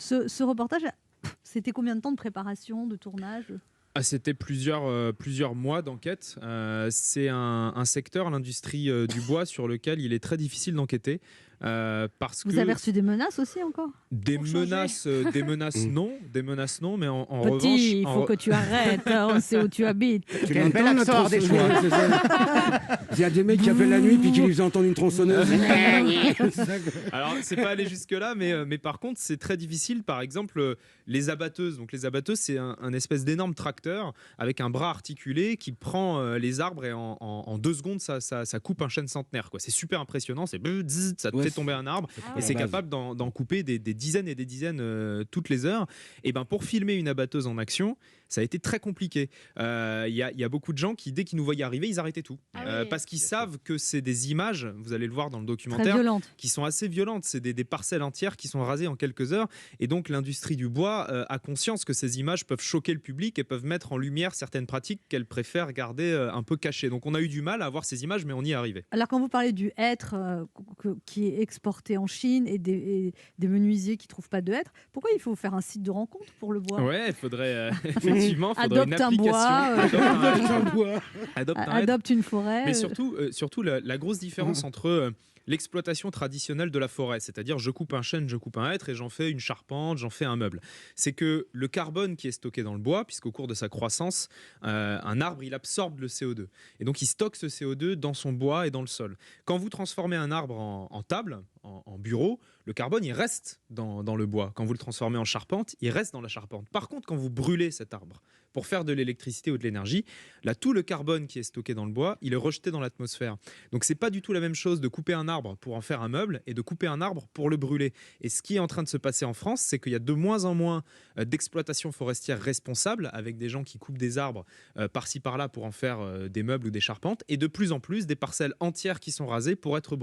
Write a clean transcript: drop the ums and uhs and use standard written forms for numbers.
Ce reportage, c'était combien de temps de préparation, de tournage? Ah, c'était plusieurs mois d'enquête. C'est un secteur, l'industrie du bois, sur lequel il est très difficile d'enquêter. Parce Vous que avez reçu des menaces aussi encore? des menaces non, mais en revanche... Petit, il faut que tu arrêtes, on sait où tu habites. Quel bel accent des choix. Il y a des mecs qui appellent la nuit puis qui lui faisaient entendre une tronçonneuse. Alors, c'est pas aller jusque-là, mais par contre, c'est très difficile. Par exemple, les abatteuses. Donc, les abatteuses, c'est un espèce d'énorme tracteur avec un bras articulé qui prend les arbres et en 2 secondes, ça coupe un chêne centenaire, quoi. C'est super impressionnant. Ça te fait tomber un arbre et c'est capable d'en couper des dizaines et des dizaines toutes les heures. Et ben, pour filmer une abatteuse en action, ça a été très compliqué. Il y a beaucoup de gens qui, dès qu'ils nous voyaient arriver, ils arrêtaient tout. Parce qu'ils savent que c'est des images, vous allez le voir dans le documentaire, qui sont assez violentes. C'est des parcelles entières qui sont rasées en quelques heures. Et donc, l'industrie du bois a conscience que ces images peuvent choquer le public et peuvent mettre en lumière certaines pratiques qu'elle préfère garder un peu cachées. Donc, on a eu du mal à voir ces images, mais on y est arrivé. Alors, quand vous parlez du hêtre qui est exporté en Chine et des menuisiers qui ne trouvent pas de hêtre, pourquoi il faut faire un site de rencontre pour le bois? Ouais, il faudrait effectivement adopte un bois, adopte une forêt. Mais surtout la grosse différence entre l'exploitation traditionnelle de la forêt, c'est-à-dire je coupe un chêne, je coupe un hêtre et j'en fais une charpente, j'en fais un meuble. C'est que le carbone qui est stocké dans le bois, puisqu'au cours de sa croissance, un arbre, il absorbe le CO2. Et donc, il stocke ce CO2 dans son bois et dans le sol. Quand vous transformez un arbre en table, en bureau, le carbone, il reste dans le bois. Quand vous le transformez en charpente, il reste dans la charpente. Par contre, quand vous brûlez cet arbre pour faire de l'électricité ou de l'énergie, là, tout le carbone qui est stocké dans le bois, il est rejeté dans l'atmosphère. Donc, c'est pas du tout la même chose de couper un arbre pour en faire un meuble et de couper un arbre pour le brûler. Et ce qui est en train de se passer en France, c'est qu'il y a de moins en moins d'exploitation forestière responsable, avec des gens qui coupent des arbres par-ci par-là pour en faire des meubles ou des charpentes, et de plus en plus des parcelles entières qui sont rasées pour être brûlées.